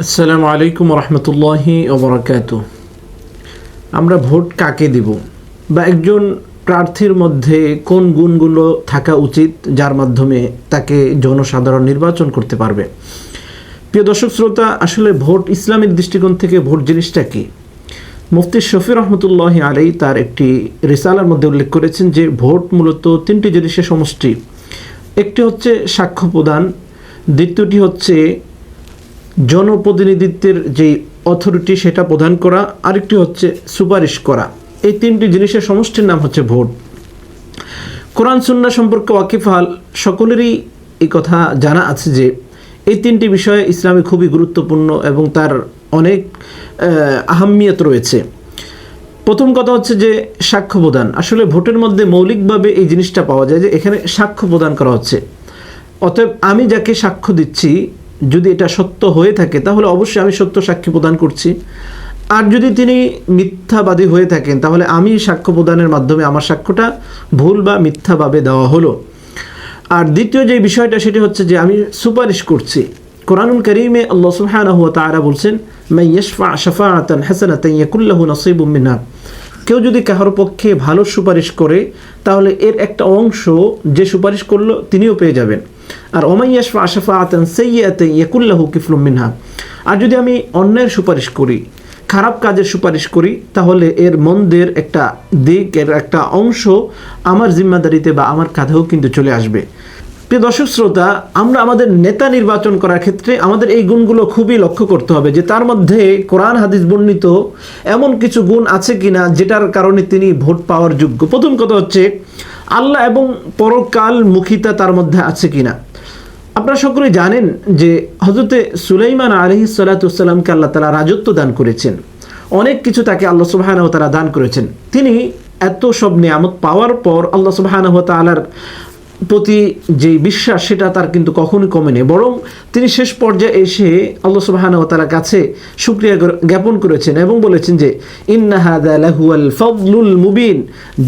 আসসালামু আলাইকুম রহমতুল্লাহি ওবরাকাতুহ। আমরা ভোট কাকে দিব বা একজন প্রার্থীর মধ্যে কোন গুণগুলো থাকা উচিত যার মাধ্যমে তাকে জনসাধারণ নির্বাচন করতে পারবে। প্রিয় দর্শক শ্রোতা, আসলে ভোট ইসলামিক দৃষ্টিকোণ থেকে ভোট জিনিসটা কি? মুফতি শফি রহমতুল্লাহি আলাইহি তার একটি রিসালার মধ্যে উল্লেখ করেছেন যে ভোট মূলত তিনটি জিনিসের সমষ্টি। একটি হচ্ছে সাক্ষ্য প্রদান, দ্বিতীয়টি হচ্ছে জনপ্রতিনিধিত্বের যে অথরিটি সেটা প্রদান করা, আরেকটি হচ্ছে সুপারিশ করা। এই তিনটি জিনিসের সমষ্টির নাম হচ্ছে ভোট। কোরআন সুন্নাহ সম্পর্কে ওয়াকিফাল সকলেরই এই কথা জানা আছে যে এই তিনটি বিষয়ে ইসলামে খুবই গুরুত্বপূর্ণ এবং তার অনেক আহাম্মিয়ত রয়েছে। প্রথম কথা হচ্ছে যে সাক্ষ্য প্রদান। আসলে ভোটের মধ্যে মৌলিকভাবে এই জিনিসটা পাওয়া যায় যে এখানে সাক্ষ্য প্রদান করা হচ্ছে। অতএব আমি যাকে সাক্ষ্য দিচ্ছি যদি এটা সত্য হয়ে থাকে তাহলে অবশ্যই আমি সত্য সাক্ষী প্রদান করছি, আর যদি তিনি মিথ্যাবাদী হয়ে থাকেন তাহলে আমি সাক্ষ্য প্রদানের মাধ্যমে আমার সাক্ষ্যটা ভুল বা মিথ্যাভাবে দেওয়া হলো। আর দ্বিতীয় যে বিষয়টা সেটি হচ্ছে যে আমি সুপারিশ করছি। কোরআনুল কারীমে আল্লাহ সুবহানাহু ওয়া তাআলা বলছেন, মান ইয়াশফা শাফাআতান হাসানাতান ইয়াকুল লাহু নাসীবুম মিনহা। কেউ যদি কারোর পক্ষে ভালো সুপারিশ করে তাহলে এর একটা অংশ যে সুপারিশ করলো তিনিও পেয়ে যাবেন। আর ওমান ইয়াশফা শাফাআতান সাইয়্যাতান ইয়াকুল লাহু কিফলুম মিনহা। আর যদি আমি অন্যায়ের সুপারিশ করি, খারাপ কাজের সুপারিশ করি, তাহলে এর মন্দের একটা দিক, এর একটা অংশ আমার জিম্মাদারিতে বা আমার কাঁধেও কিন্তু চলে আসবে। প্রিয় দর্শক শ্রোতা, আমরা আমাদের নেতা নির্বাচন করার ক্ষেত্রে আমাদের এই গুণগুলো খুবই লক্ষ্য করতে হবে যে তার মধ্যে কোরআন হাদিস বর্ণিত এমন কিছু গুণ আছে কিনা যেটার কারণে তিনি ভোট পাওয়ার যোগ্য। প্রথম কথা হচ্ছে আল্লাহ এবং পরকাল মুখিতা তার মধ্যে আছে কিনা। আপনারা সকলেই জানেন যে হযরতে সুলাইমান আলাইহিস সালাতু ওয়াস সালামকে আল্লাহ তাআলা রাজত্ব দান করেছেন, অনেক কিছু তাকে আল্লাহ সুবহানাহু ওয়া তাআলা দান করেছেন। তিনি এত সব নিয়ামত পাওয়ার পর আল্লাহ সুবহানাহু ওয়া তাআলার প্রতি যে বিশ্বাস সেটা তার কিন্তু কখনোই কমেনি, বরং তিনি শেষ পর্যায়ে এসে আল্লাহ সুবহানাহু ওয়া তাআলার কাছে শুকরিয়া জ্ঞাপন করেছেন এবং বলেছেন যে ইন্না হাযা লাহুয়াল ফাদলুল মুবিন,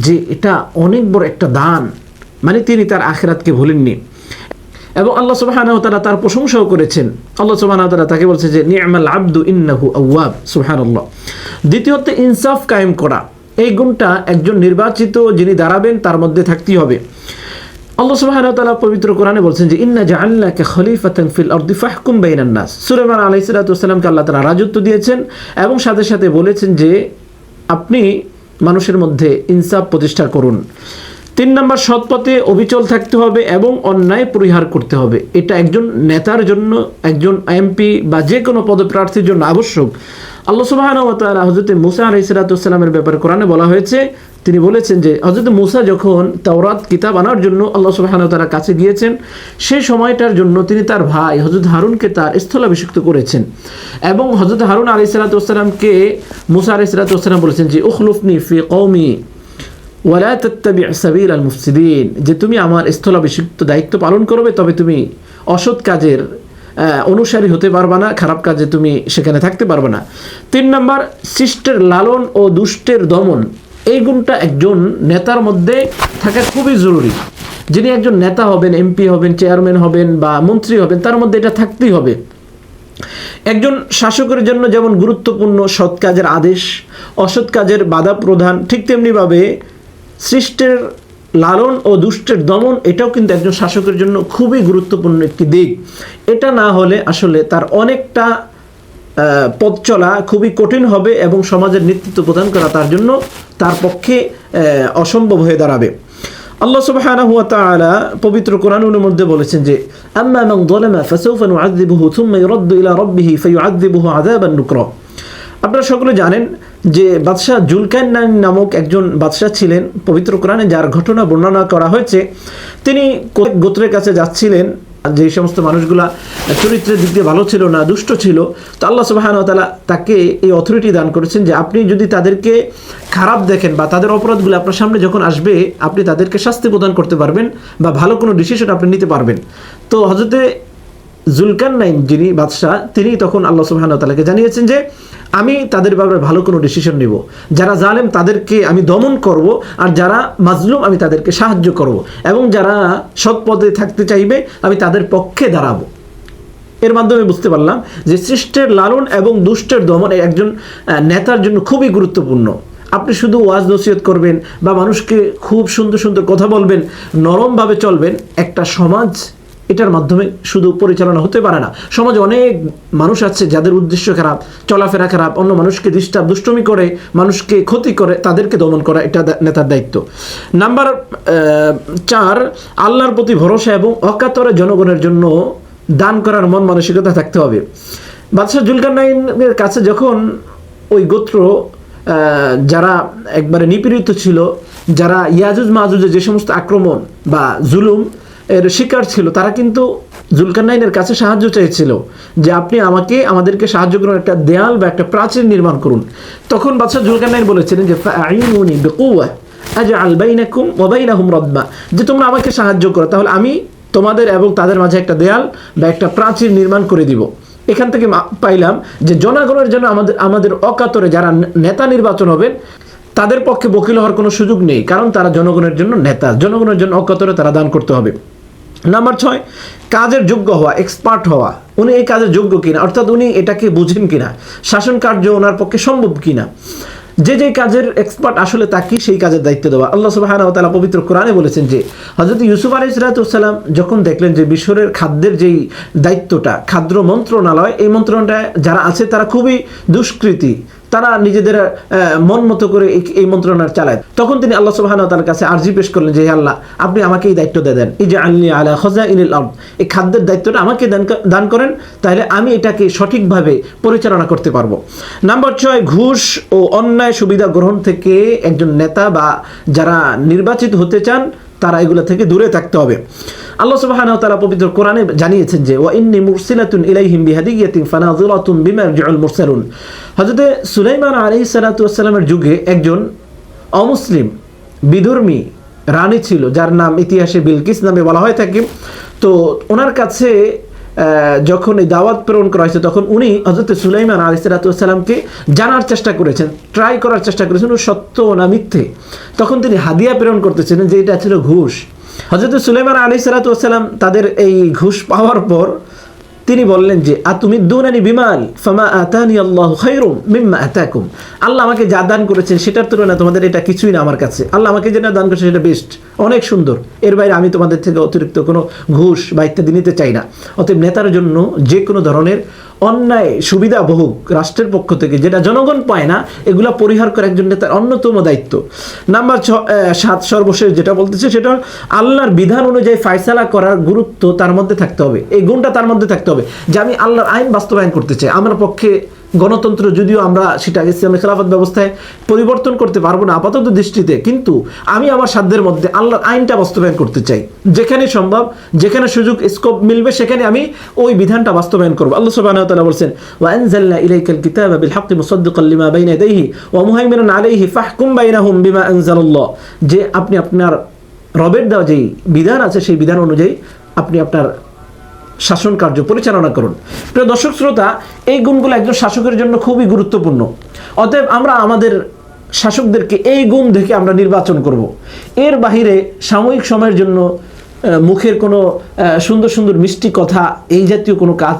যে এটা অনেক বড় একটা দান। মানে তিনি তার আখিরাতকে ভুলেননি এবং আল্লাহ সুবহানাহু ওয়া তাআলা তার প্রশংসাও করেছেন। আল্লাহ সুবহানাহু ওয়া তাআলা তাকে বলছে যে নি'মাল আবদু ইন্নাহু আওয়াব। সুবহানাল্লাহ। দ্বিতীয়ত ইনসাফ কায়েম করা। এই গুণটা একজন নির্বাচিত যিনি দাঁড়াবেন তার মধ্যে থাকতেই হবে। আল্লাহ সুবহানাহু ওয়া তাআলা পবিত্র কোরআনে বলছেন যে ইন্না জাআলনাকা খলিফাতান ফিল আরদি ফাহকুম বাইনান নাস। সুলাইমান আলাইহিস সালাতু ওয়াস সালামকে আল্লাহ তাআলা রাজত্ব দিয়েছেন এবং সাথে সাথে বলেছেন যে আপনি মানুষের মধ্যে ইনসাফ প্রতিষ্ঠা করুন। 3 নম্বর, সৎ পথে অবিচল থাকতে হবে এবং অন্যায় পরিহার করতে হবে। এটা একজন নেতার জন্য, একজন এমপি বা যে কোনো পদপ্রার্থীর জন্য আবশ্যক। আল্লাহ সুবহানাহু ওয়া তাআলা হযরত মূসা আলাইহিস সালাতু ওয়াস সালামের ব্যাপারে কোরআনে বলা হয়েছে, তিনি বলেছেন যে হযরত মূসা যখন তাওরাত কিতাব আনার জন্য আল্লাহ সুবহানাহু ওয়া তাআলার কাছে গিয়েছেন সেই সময়টার জন্য তিনি তার ভাই হযরত হারুনকে তার স্থলাভিষিক্ত করেছেন এবং হযরত হারুন আলাইহিস সালাতু ওয়াস সালামকে মূসা আলাইহিস সালাতু ওয়াস সালাম বলেছেন যে উখলুফনি ফি কওমি ওয়ালা তাত্তাবি' সাবিলাল মুফসিদিন, যে তুমি আমার স্থলাভিষিক্ত দায়িত্ব পালন করবে, তবে তুমি অসৎ কাজের অনুসারী হতে পারবে না, খারাপ কাজে তুমি সেখানে থাকতে পারবে না। 3 নম্বর, শিষ্টের লালন ও দুষ্টের দমন। এই গুণটা একজন নেতার মধ্যে থাকা খুবই জরুরি। যিনি একজন নেতা হবেন, এমপি হবেন, চেয়ারম্যান হবেন বা মন্ত্রী হবেন, তার মধ্যে এটা থাকতেই হবে। একজন শাসকের জন্য যেমন গুরুত্বপূর্ণ সৎ কাজের আদেশ, অসৎ কাজের বাধা প্রদান, ঠিক তেমনিভাবে সৃষ্টের লালন ও দুষ্টের দমন এটাও কিন্তু একজন শাসকের জন্য খুবই গুরুত্বপূর্ণ একটি দিক। এটা না হলে আসলে তার অনেকটা পথ চলা খুবই কঠিন হবে এবং সমাজের নেতৃত্ব প্রদান করা তার জন্য তার পক্ষে অসম্ভব হয়ে দাঁড়াবে। আল্লাহ সুবহানাহু ওয়া তাআলা পবিত্র কোরআনের মধ্যে বলেছেন যে আম্মা মান যালামা ফাসাউফা নু'আযিবুহু থুম্মা ইউরাদ্দু ইলা রাব্বিহি ফায়ু'আযিবুহু আযাবান নুকরা। আপনারা সকলে জানেন যে বাদশাহ জুলকারনাইন নামক একজন বাদশাহ ছিলেন পবিত্র কোরআনে, যার ঘটনা বর্ণনা করা হয়েছে। তিনি গোত্রের কাছে যাচ্ছিলেন, যে সমস্ত মানুষগুলা চরিত্রের দিক দিয়ে ভালো ছিল না, দুষ্ট ছিল, তো আল্লাহ সুবহানাহু ওয়া তাআলা তাকে এই অথরিটি দান করেছেন যে আপনি যদি তাদেরকে খারাপ দেখেন বা তাদের অপরাধগুলো আপনার সামনে যখন আসবে আপনি তাদেরকে শাস্তি প্রদান করতে পারবেন বা ভালো কোনো ডিসিশন আপনি নিতে পারবেন। তো হযরতে জুলকারনাইন যিনি বাদশাহ, তিনি তখন আল্লাহ সুবহানাহু ওয়া তাআলাকে জানিয়েছেন যে আমি তাদের ব্যাপারে ভালো কোনো ডিসিশন নিব, যারা জালেম তাদেরকে আমি দমন করব, আর যারা মাজলুম আমি তাদেরকে সাহায্য করব, এবং যারা সৎ পথে থাকতে চাইবে আমি তাদের পক্ষে দাঁড়াবো। এর মাধ্যমে বুঝতে পারলাম যে শিষ্টের লালন এবং দুষ্টের দমন একজন নেতার জন্য খুবই গুরুত্বপূর্ণ। আপনি শুধু ওয়াজ নসিহত করবেন বা মানুষকে খুব সুন্দর সুন্দর কথা বলবেন, নরমভাবে চলবেন, একটা সমাজ এটার মাধ্যমে শুধু পরিচালনা হতে পারে না। সমাজে অনেক মানুষ আছে যাদের উদ্দেশ্য খারাপ, চলাফেরা খারাপ, অন্য মানুষকে ডিস্টার্ব, দুষ্টমি করে, মানুষকে ক্ষতি করে, তাদেরকে দমন করা এটা নেতার দায়িত্ব। নাম্বার 4, আল্লাহর প্রতি ভরসা এবং অকাতরে জনগণের জন্য দান করার মন মানসিকতা থাকতে হবে। বাদশাহ জুলকারনাইনের কাছে যখন ওই গোত্র যারা একবারে নিপীড়িত ছিল, যারা ইয়াজুজ মাজুজের যে সমস্ত আক্রমণ বা জুলুম এর শিকার ছিল, তারা কিন্তু জুলকারনাইনের কাছে সাহায্য চেয়েছিল যে আপনি আমাদেরকে সাহায্য করুন, একটা দেয়াল বা একটা প্রাচীর নির্মাণ করুন। তখন বাদশাহ জুলকারনাইন বলেছিলেন যে ফাআইনুনি বিকুওয়া আজআল বাইনাকুম ওয়া বাইনাহুম রাদমা, যে তোমরা আমাকে সাহায্য করো, তাহলে আমি তোমাদের এবং তাদের মাঝে একটা দেয়াল বা একটা প্রাচীর নির্মাণ করে দিব। এখান থেকে পাইলাম যে জনগণের জন্য আমাদের অকাতরে যারা নেতা নির্বাচন হবেন তাদের পক্ষে বকিল হওয়ার কোনো সুযোগ নেই, কারণ তারা জনগণের জন্য নেতা, জনগণের জন্য অকাতরে তারা দান করতে হবে। নাম্বার 6, কাজের যোগ্য হওয়া, এক্সপার্ট হওয়া। উনি এই কাজের যোগ্য কিনা, অর্থাৎ উনি এটাকে বুঝেন কিনা, শাসন কার্য ওনার পক্ষে সম্ভব কিনা। যে কাজের এক্সপার্ট আসলে তাকে সেই কাজের দায়িত্ব দেওয়া। আল্লাহ সুবহানাহু ওয়া তাআলা পবিত্র কোরআনে বলেছেন যে হযরত ইউসুফ আলাইহিস সালাম যখন দেখলেন যে মিশরের খাদ্যের যেই দায়িত্বটা, খাদ্য মন্ত্রণালয়, এই মন্ত্রণালয়ে যারা আছে তারা খুবই দুষ্কৃতী, তারা নিজেদের মন মতো করে এই মন্ত্রণালয় চালায়, তখন তিনি আল্লাহ সুবহানাহু ওয়া তাআলার কাছে আরজি পেশ করলেন যে হে আল্লাহ, আপনি আমাকে এই দায়িত্ব দেন, ইজআলনি আলা খাযাইনিল আরদ, এই খাদ্যের দায়িত্বটা আমাকে দান করেন, তাহলে আমি এটাকে সঠিকভাবে পরিচালনা করতে পারবো। নাম্বার 6, ঘুষ ও অন্যায় সুবিধা গ্রহণ থেকে একজন নেতা বা যারা নির্বাচিত হতে চান তারা এগুলো থেকে দূরে থাকতে হবে। আল্লাহ সুবহানাহু ওয়া তাআলা পবিত্র কোরআনে জানিয়েছেন যে ওয়া ইন্নী মুরসিলাতুন ইলাইহিম বিহাদিয়াতিন ফানাযিরাতুন বিমা ইয়ারজিউল মুরসালুন। হযরত সুলাইমান আলাইহিস সালাতু ওয়াস সালামের যুগে একজন অমুসলিম বিধর্মী রানী ছিল, যার নাম ইতিহাসে বিলকিস নামে বলা হয় থাকে। তো ওনার কাছে যখন এই দাওয়াত প্রেরণ করা হয়েছে, তখন উনি হযরত সুলাইমান আলাইহিস সালাতু ওয়াস সালামকে জানার চেষ্টা করেছেন, ট্রাই করার চেষ্টা করেছেন ও সত্য না মিথ্যে। তখন তিনি হাদিয়া প্রেরণ করতেছিলেন যে এটা ছিল ঘুষ। হযরত সুলাইমান আলাইহিস সালাতু ওয়াস সালাম তাদের এই ঘুষ পাওয়ার পর তিনি বললেন যে আতুমিদ্দুনানি বিমাল ফামা আতানি আল্লাহু খায়রুম মিম্মা আতাকুম, আল্লাহ আমাকে যা দান করেছেন সেটার তুলনায় তোমাদের এটা কিছুই না আমার কাছে। আল্লাহ আমাকে যেটা দান করেছে সেটা বেস্ট, অনেক সুন্দর, এর বাইরে আমি তোমাদের থেকে অতিরিক্ত কোনো ঘুষ বা ইত্যাদি নিতে চাই না। অতএব নেতার জন্য যে কোনো ধরনের অন্যায় সুবিধা ভোগ রাষ্ট্রের পক্ষ থেকে যেটা জনগণ পায় না, এগুলা পরিহার করা একজন নেতার অন্যতম দায়িত্ব। নাম্বার 7, সর্বশেষ যেটা বলতেছে সেটা আল্লাহর বিধান অনুযায়ী ফায়সালা করার গুরুত্ব তার মধ্যে থাকতে হবে। এই গুণটা তার মধ্যে থাকতে হবে যে আমি আল্লাহর আইন বাস্তবায়ন করতে চাই। আমার পক্ষে গণতন্ত্র, যদিও আমরা সেটা ইসলামী খেলাফত ব্যবস্থায় পরিবর্তন করতে পারবো না আপাতত দৃষ্টিতে, কিন্তু আমি আমার সাধ্যের মধ্যে আল্লাহর আইনটা বাস্তবায়ন করতে চাই। যেখানে সম্ভব, যেখানে সুযোগ স্কোপ মিলবে, সেখানে আমি ওই বিধানটা বাস্তবায়ন করব। আল্লাহ সুবহানাহু ওয়া তাআলা বলেন ওয়া আনজালনা ইলাইকাল কিতাবা বিল হাক্কি মুসাদ্দিকাল লিমা বাইনা ইয়াদাইহি ওয়া মুহাইমিনান আলাইহি ফাহকুম বাইনাহুম বিমা আনজালাল্লাহ, যে আপনি আপনার রবের দেওয়া যেই বিধান আছে সেই বিধান অনুযায়ী আপনি আপনার শাসন কার্য পরিচালনা করুন। প্রিয় দর্শক শ্রোতা, এই গুণগুলো একজন শাসকের জন্য খুবই গুরুত্বপূর্ণ। অতএব আমরা আমাদের শাসকদেরকে এই গুণ দেখে আমরা নির্বাচন করব। এর বাহিরে সাময়িক সময়ের জন্য মুখের কোনো সুন্দর সুন্দর মিষ্টি কথা, এই জাতীয় কোনো কাজ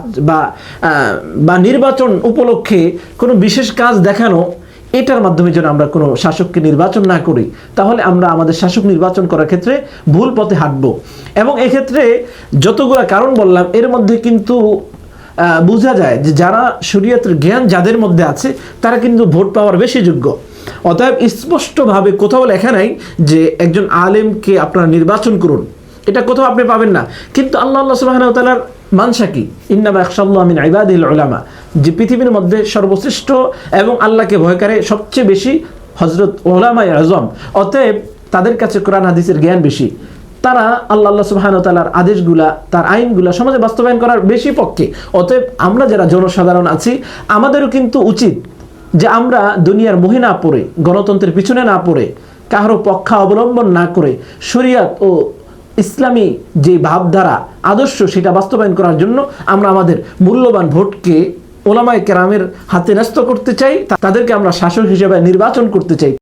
বা নির্বাচন উপলক্ষে কোনো বিশেষ কাজ দেখানো, এটার মাধ্যমে যেন আমরা কোনো শাসককে নির্বাচন না করি, তাহলে আমরা আমাদের শাসক নির্বাচন করার ক্ষেত্রে ভুল পথে হাঁটব। এবং এক্ষেত্রে যতগুলো কারণ বললাম, এর মধ্যে কিন্তু বোঝা যায় যে যারা শরীয়তের জ্ঞান যাদের মধ্যে আছে তারা কিন্তু ভোট পাওয়ার বেশি যোগ্য। অতএব স্পষ্টভাবে কোথাও লেখা নাই যে একজন আলেমকে আপনারা নির্বাচন করুন, এটা কোথাও আপনি পাবেন না। কিন্তু আল্লাহ সুবহানাহু ওয়া তাআলার মানসা কি? ইন্নামা ইয়াখশাল্লাহ মিন ইবাদিল উলামা, যে পৃথিবীর মধ্যে সর্বশ্রেষ্ঠ এবং আল্লাহকে ভয় করে সবচেয়ে বেশি হযরত উলামায়ে আযম। অতএব তাদের কাছে কোরআন হাদিসের জ্ঞান বেশি, তারা আল্লাহ সুবহানাহু ওয়া তাআলার আদেশগুলা, তার আইনগুলা সমাজে বাস্তবায়ন করার বেশি পক্ষে। অতএব আমরা যারা জনসাধারণ আছি, আমাদেরও কিন্তু উচিত যে আমরা দুনিয়ার মোহে না পড়ে, গণতন্ত্রের পিছনে না পড়ে, কারো পক্ষা অবলম্বন না করে শরীয়ত ও ইসলামী যে ভাবধারা, আদর্শ, সেটা বাস্তবায়ন করার জন্য আমরা আমাদের মূল্যবান ভোটকে ওলামায়ে কেরামের হাতে ন্যস্ত করতে চাই, তাদেরকে আমরা শাসক হিসেবে নির্বাচন করতে চাই।